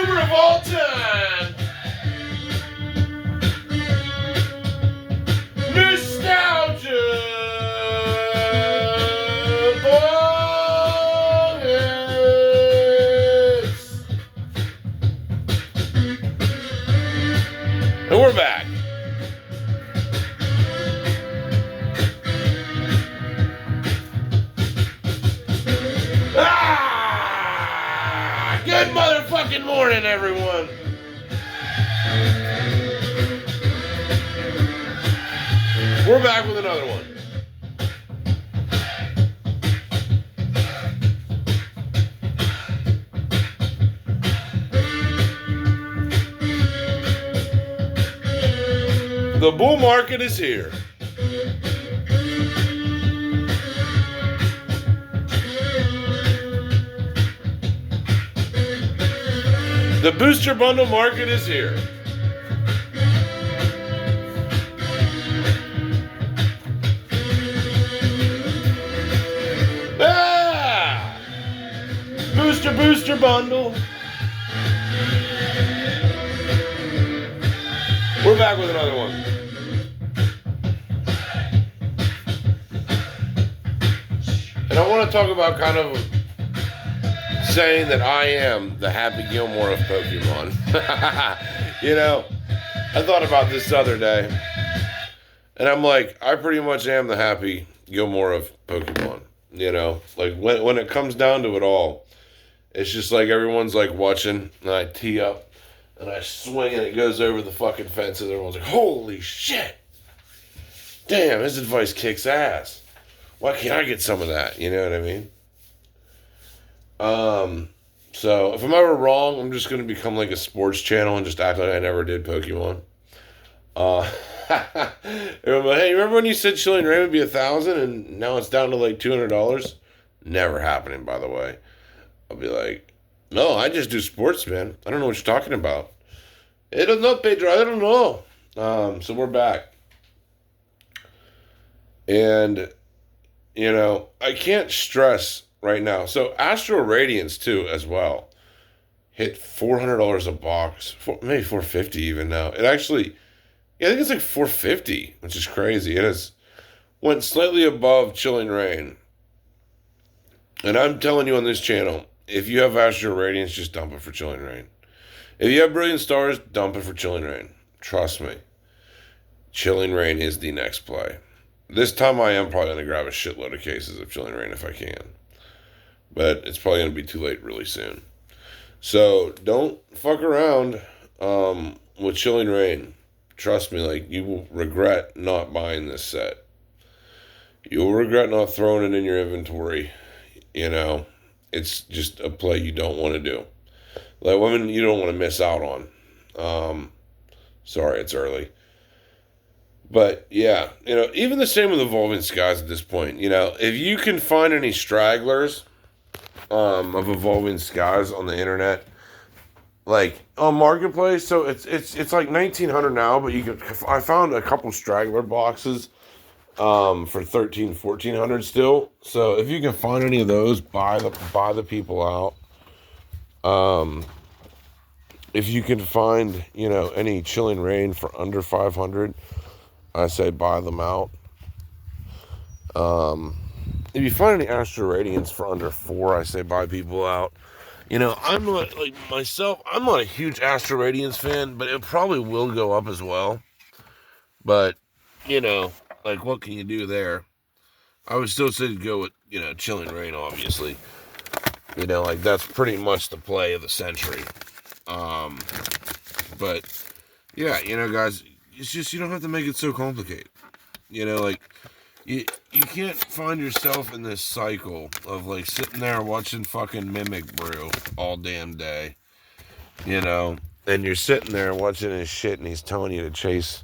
YouTuber of all time, Nostalgia Boys. And we're back. Good motherfucking morning, everyone. We're back with another one. The bull market is here. The booster bundle market is here. Ah! Booster bundle. We're back with another one. And I want to talk about kind of saying that I am the Happy Gilmore of Pokemon. You know, I thought about this the other day, and I'm like, I pretty much am the Happy Gilmore of Pokemon. You know, like when it comes down to it all, it's just like everyone's like watching, and I tee up, and I swing, and it goes over the fucking fences. Everyone's like, holy shit. Damn, his advice kicks ass. Why can't I get some of that? You know what I mean? So if I'm ever wrong, I'm just going to become like a sports channel and just act like I never did Pokemon. Hey, remember when you said Chilling Reign would be 1,000 and now it's down to like $200? Never happening, by the way. I'll be like, no, I just do sports, man. I don't know what you're talking about. I don't know, Pedro. I don't know. So we're back. And, you know, I can't stress right now. So Astral Radiance too, as well, hit $400 a box, maybe $450 even now. It actually, yeah, I think it's like $450, which is crazy. It has went slightly above Chilling Reign, and I'm telling you on this channel, if you have Astral Radiance, just dump it for Chilling Reign. If you have Brilliant Stars, dump it for Chilling Reign. Trust me, Chilling Reign is the next play. This time I am probably going to grab a shitload of cases of Chilling Reign if I can. But it's probably going to be too late really soon. So don't fuck around with Chilling Reign. Trust me, like, you will regret not buying this set. You will regret not throwing it in your inventory. You know, it's just a play you don't want to do. Like, women, you don't want to miss out on. Sorry, it's early. But, yeah, you know, even the same with Evolving Skies at this point. You know, if you can find any stragglers of Evolving Skies on the internet, like on Marketplace, so it's like $1,900 now, but I found a couple straggler boxes for $1,400 still. So if you can find any of those, buy the people out. If you can find, you know, any Chilling Reign for under $500, I say buy them out. If you find any Astral Radiance for under $4, I say buy people out. You know, I'm not, like, myself, I'm not a huge Astral Radiance fan, but it probably will go up as well. But, you know, like, what can you do there? I would still say to go with, you know, Chilling Reign, obviously. You know, like, that's pretty much the play of the century. But, yeah, you know, guys, it's just, you don't have to make it so complicated. You know, like, you can't find yourself in this cycle of, like, sitting there watching fucking Mimic Brew all damn day, you know, and you're sitting there watching his shit and he's telling you to chase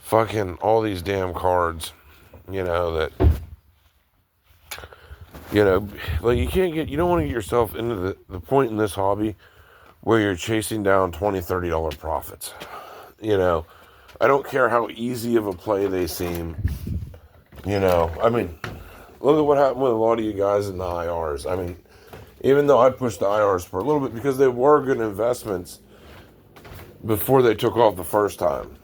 fucking all these damn cards, you know, that, you know, like, you don't want to get yourself into the point in this hobby where you're chasing down $20, $30 profits, you know. I don't care how easy of a play they seem. You know, I mean, look at what happened with a lot of you guys in the IRs. I mean, Even though I pushed the IRs for a little bit because they were good investments before they took off the first time.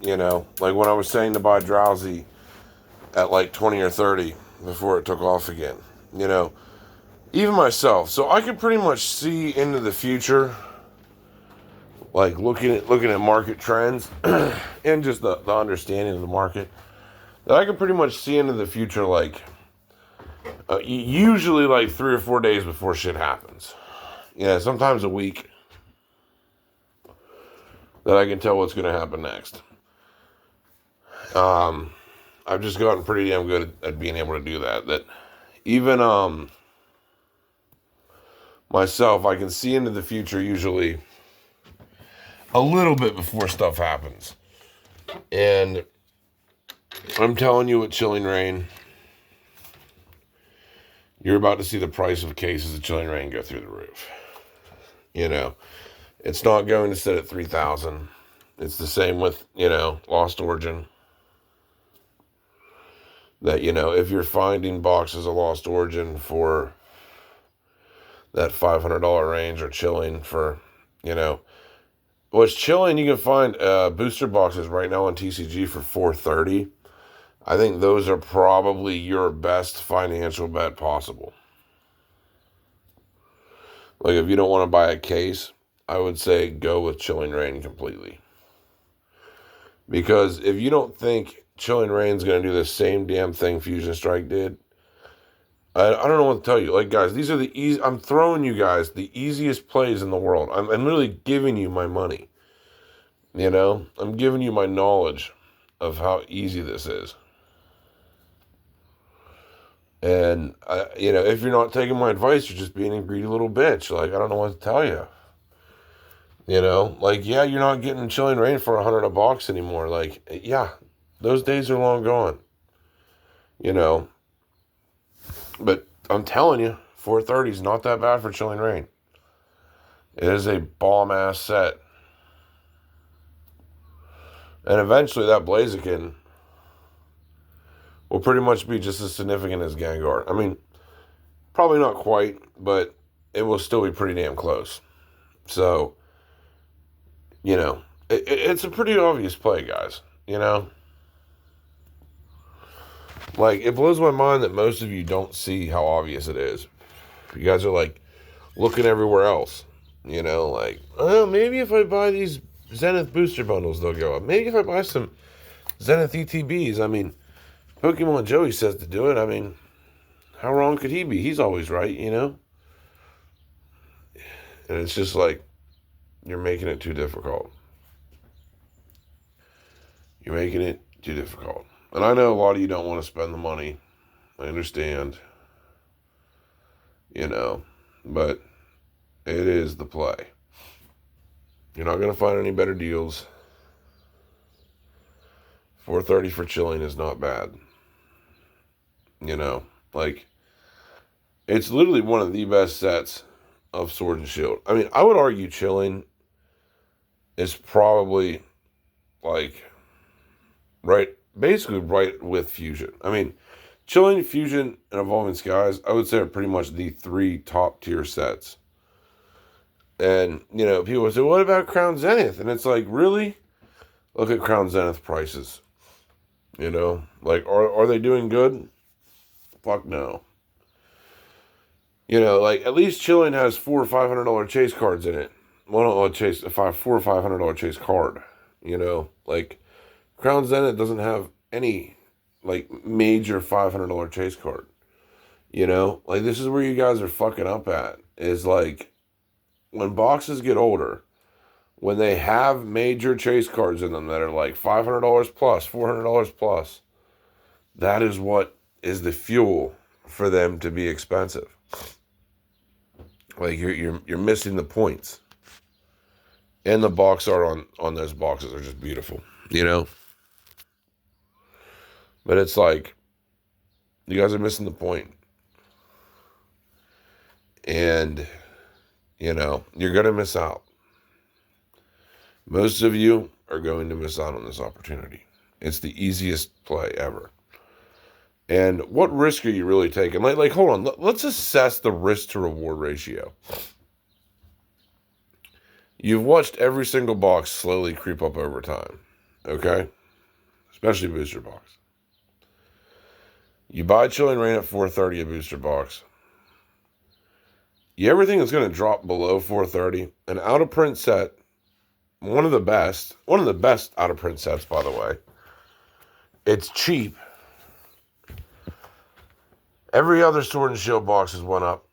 You know, like when I was saying to buy Drowsy at like 20 or 30 before it took off again. You know, even myself. So I could pretty much see into the future, like looking at market trends and just the understanding of the market. That I could pretty much see into the future, like usually like 3 or 4 days before shit happens. Yeah, sometimes a week, that I can tell what's going to happen next. I've just gotten pretty damn good at being able to do that. That even myself, I can see into the future usually a little bit before stuff happens. And I'm telling you, with Chilling Reign, you're about to see the price of cases of Chilling Reign go through the roof. You know, it's not going to sit at 3,000. It's the same with, Lost Origin. That, if you're finding boxes of Lost Origin for that $500 range, or Chilling for, what's Chilling, you can find booster boxes right now on TCG for $430. I think those are probably your best financial bet possible. Like, if you don't want to buy a case, I would say go with Chilling Reign completely. Because if you don't think Chilling Reign's going to do the same damn thing Fusion Strike did, I don't know what to tell you. Like, guys, these are the easy. I'm throwing you guys the easiest plays in the world. I'm literally giving you my money. I'm giving you my knowledge of how easy this is. And, if you're not taking my advice, you're just being a greedy little bitch. Like, I don't know what to tell you. Like, yeah, you're not getting Chilling Reign for $100 a box anymore. Like, yeah, those days are long gone. But I'm telling you, 430 is not that bad for Chilling Reign. It is a bomb-ass set. And eventually that Blaziken will pretty much be just as significant as Gengar. I mean, probably not quite, but it will still be pretty damn close. So, it's a pretty obvious play, guys. Like, it blows my mind that most of you don't see how obvious it is. You guys are, like, looking everywhere else. Like, oh, maybe if I buy these Zenith booster bundles, they'll go up. Maybe if I buy some Zenith ETBs. I mean, Pokemon Joey says to do it. I mean, how wrong could he be? He's always right, And it's just like, you're making it too difficult. You're making it too difficult. And I know a lot of you don't want to spend the money. I understand. But it is the play. You're not going to find any better deals. $430 for Chilling is not bad. Like, it's literally one of the best sets of Sword and Shield. I mean, I would argue Chilling is probably, like, basically right with Fusion. I mean, Chilling, Fusion, and Evolving Skies, I would say, are pretty much the 3 top tier sets. And, people would say, what about Crown Zenith? And it's like, really? Look at Crown Zenith prices. Like, are they doing good? Fuck no. Like, at least Chilling has $400 or $500 chase cards in it. Well, not chase, $400 or $500 chase card. Like, Crown Zenith doesn't have any, like, major $500 chase card. Like, this is where you guys are fucking up at. Is, like, when boxes get older, when they have major chase cards in them that are like $500 plus, $400 plus, that is what is the fuel for them to be expensive. Like, you're missing the points. And the box art on those boxes are just beautiful, But it's like, you guys are missing the point. And, you're going to miss out. Most of you are going to miss out on this opportunity. It's the easiest play ever. And what risk are you really taking? Like hold on. Let's assess the risk to reward ratio. You've watched every single box slowly creep up over time. Okay? Especially booster box. You buy Chilling Reign at 430 a booster box. You ever think it's going to drop below 430? An out of print set, one of the best out of print sets, by the way. It's cheap. Every other Sword and Shield box has went up.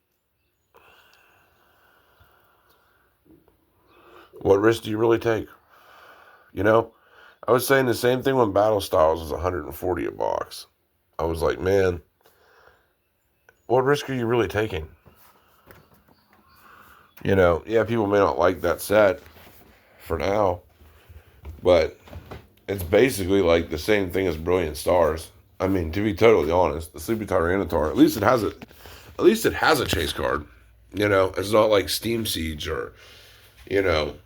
What risk do you really take? You know, I was saying the same thing when Battle Styles was 140 a box. I was like, man, what risk are you really taking? You know, yeah, people may not like that set for now, but it's basically like the same thing as Brilliant Stars. I mean, to be totally honest, the Sleepy Tyranitar, at least it has a chase card. You know, it's not like Steam Siege or, you know,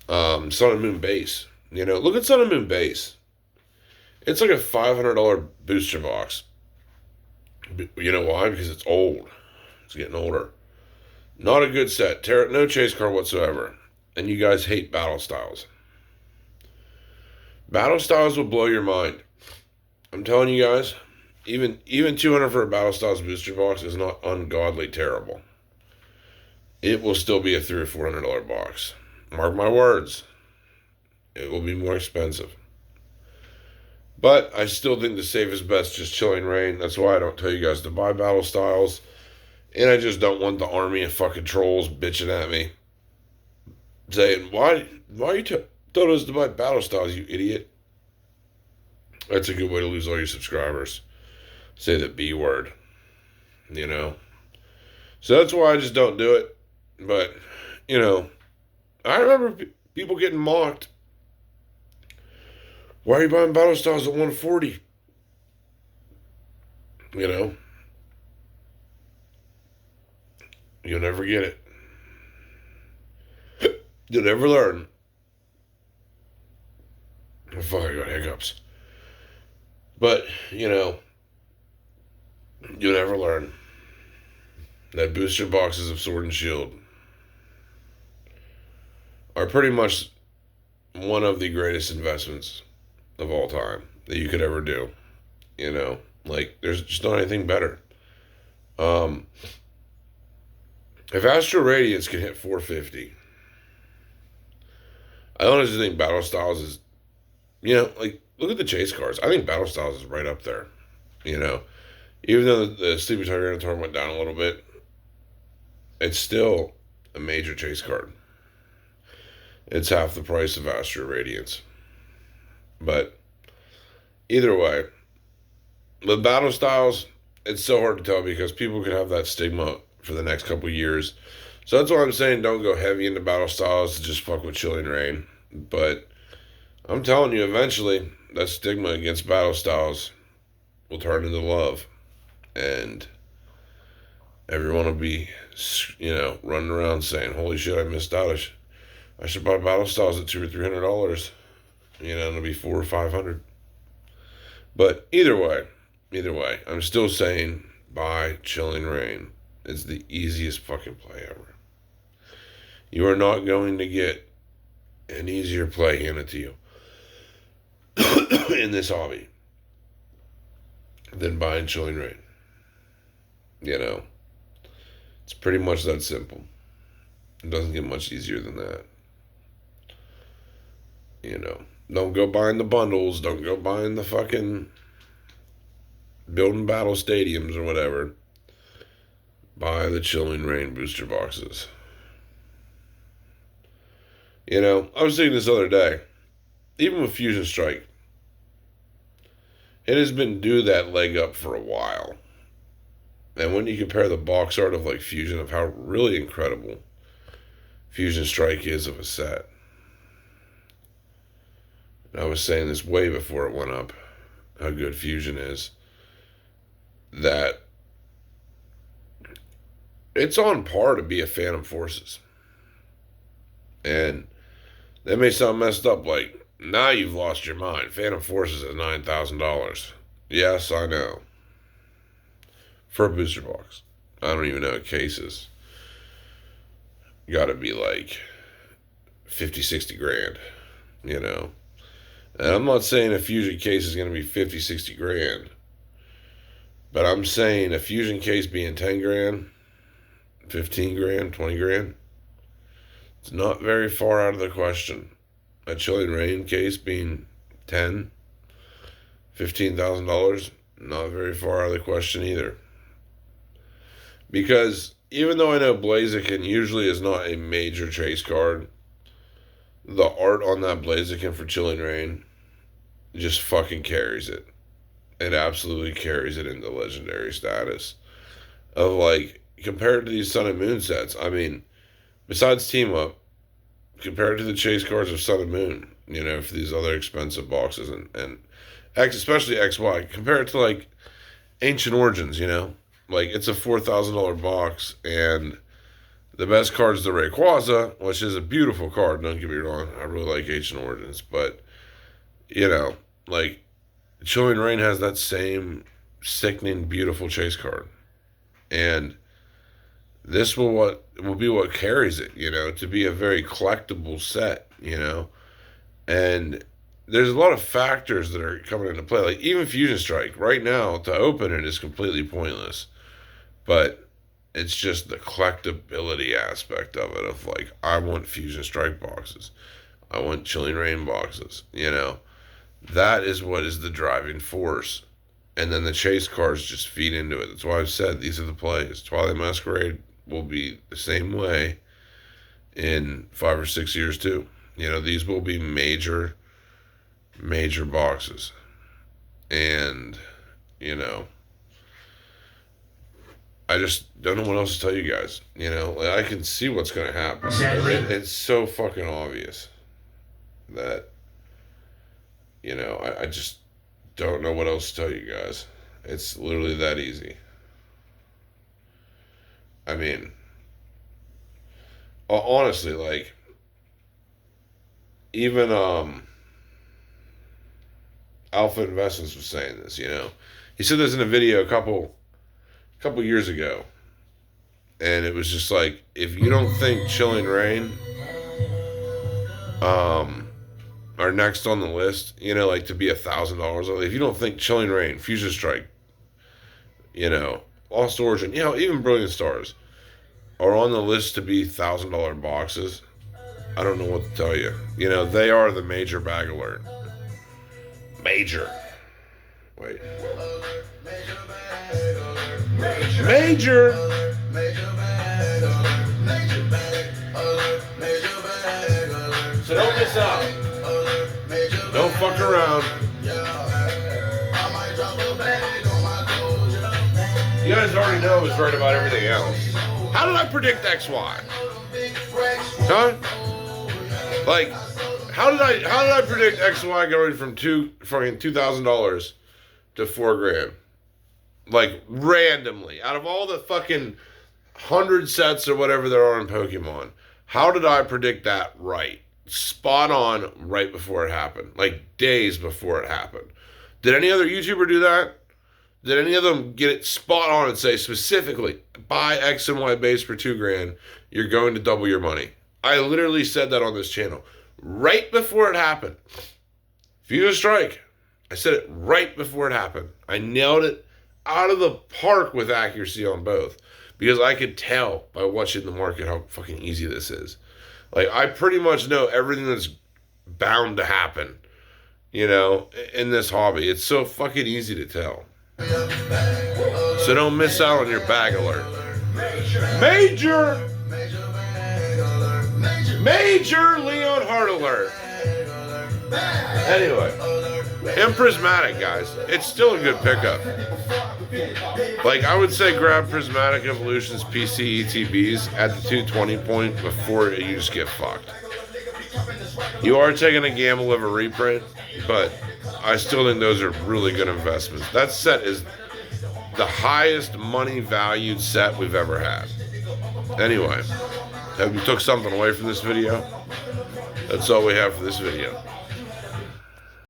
Sun and Moon Base. You know, look at Sun and Moon Base. It's like a $500 booster box. You know why? Because it's old. It's getting older. Not a good set. No chase card whatsoever. And you guys hate Battle Styles. Battle Styles will blow your mind. I'm telling you guys, even $200 for a Battle Styles booster box is not ungodly terrible. It will still be a $300 or $400 box. Mark my words. It will be more expensive. But I still think the safest bet is just Chilling Reign. That's why I don't tell you guys to buy Battle Styles. And I just don't want the army of fucking trolls bitching at me. Saying, why are you telling us to buy Battle Styles, you idiot? That's a good way to lose all your subscribers. Say the B word. You know? So that's why I just don't do it. But, you know, I remember people getting mocked. Why are you buying Battle Styles at 140? You know? You'll never get it. You'll never learn. Oh, fuck, I got hiccups. But, you know, you'll never learn that booster boxes of Sword and Shield are pretty much one of the greatest investments of all time that you could ever do. You know, like, there's just not anything better. If Astro Radiance can hit 450, I honestly think Battle Styles is, you know, like, look at the chase cards. I think Battle Styles is right up there. You know, even though the Sleepy Tyranitar went down a little bit, it's still a major chase card. It's half the price of Astro Radiance. But either way, with Battle Styles, it's so hard to tell because people could have that stigma for the next couple years. So that's why I'm saying don't go heavy into Battle Styles to just fuck with Chilling Reign. But I'm telling you, eventually, that stigma against Battle Styles will turn into love. And everyone will be, you know, running around saying, holy shit, I missed out. I should buy Battle Styles at $200 or $300. You know, it'll be $400 or $500. But either way, I'm still saying buy Chilling Reign. It's the easiest fucking play ever. You are not going to get an easier play handed to you in this hobby than buying Chilling Reign. You know, it's pretty much that simple. It doesn't get much easier than that. You know, don't go buying the bundles. Don't go buying the fucking building battle stadiums or whatever. Buy the Chilling Reign booster boxes. You know, I was thinking this other day, even with Fusion Strike, it has been due that leg up for a while. And when you compare the box art of like Fusion, of how really incredible Fusion Strike is of a set. And I was saying this way before it went up, how good Fusion is. That it's on par to be a Phantom Forces. And that may sound messed up, like, now you've lost your mind. Phantom Forces is $9,000. Yes, I know. for a booster box. I don't even know what cases. Got to be like 50, 60 grand, you know. And I'm not saying a Fusion case is going to be 50, 60 grand. But I'm saying a Fusion case being 10 grand, 15 grand, 20 grand, it's not very far out of the question. A Chilling Reign case being $10,000, $15,000, not very far out of the question either. Because even though I know Blaziken usually is not a major chase card, the art on that Blaziken for Chilling Reign just fucking carries it. It absolutely carries it into legendary status. Of like, compared to these Sun and Moon sets, I mean, besides Team Up, compared to the chase cards of Sun and Moon, you know, for these other expensive boxes and especially XY, compared to like Ancient Origins, you know, like it's a $4,000 box, and the best card is the Rayquaza, which is a beautiful card, don't get me wrong. I really like Ancient Origins, but, you know, like, Chilling Reign has that same sickening, beautiful chase card. And this will be what carries it, you know, to be a very collectible set, you know. And there's a lot of factors that are coming into play. Like, even Fusion Strike, right now, to open it is completely pointless. But it's just the collectability aspect of it, of like, I want Fusion Strike boxes. I want Chilling Reign boxes, you know. That is what is the driving force. And then the chase cards just feed into it. That's why I've said these are the plays. Twilight Masquerade will be the same way in 5 or 6 years too. You know, these will be major boxes. And, you know, I just don't know what else to tell you guys. You know, like, I can see what's going to happen. It's so fucking obvious that, you know, I just don't know what else to tell you guys. It's literally that easy. I mean, honestly, like, even Alpha Investments was saying this, you know. He said this in a video a couple years ago. And it was just like, if you don't think Chilling Reign are next on the list, you know, like to be $1,000. If you don't think Chilling Reign, Fusion Strike, you know, Lost Origin, you know, even Brilliant Stars are on the list to be $1,000 boxes, I don't know what to tell you. You know, they are the major bag alert. Major. Wait. Major. So don't miss out. Don't fuck around. You guys already know I was right about everything else. How did I predict XY? Huh? Like, how did I predict XY going from $2,000 to $4,000? Like, randomly, out of all the fucking 100 sets or whatever there are in Pokemon, how did I predict that right? Spot on right before it happened. Like, days before it happened. Did any other YouTuber do that? Did any of them get it spot on and say specifically, buy X and Y base for $2,000, you're going to double your money? I literally said that on this channel right before it happened. Fusion Strike. I said it right before it happened. I nailed it out of the park with accuracy on both, because I could tell by watching the market how fucking easy this is. Like, I pretty much know everything that's bound to happen, you know, in this hobby. It's so fucking easy to tell. So don't miss out on your bag alert. Major Leon Hart alert. Anyway, and Prismatic, guys. It's still a good pickup. Like, I would say grab Prismatic Evolutions PC ETBs at the 220 point before you just get fucked. You are taking a gamble of a reprint, but I still think those are really good investments. That set is the highest money valued set we've ever had. Anyway, hope you took something away from this video. That's all we have for this video.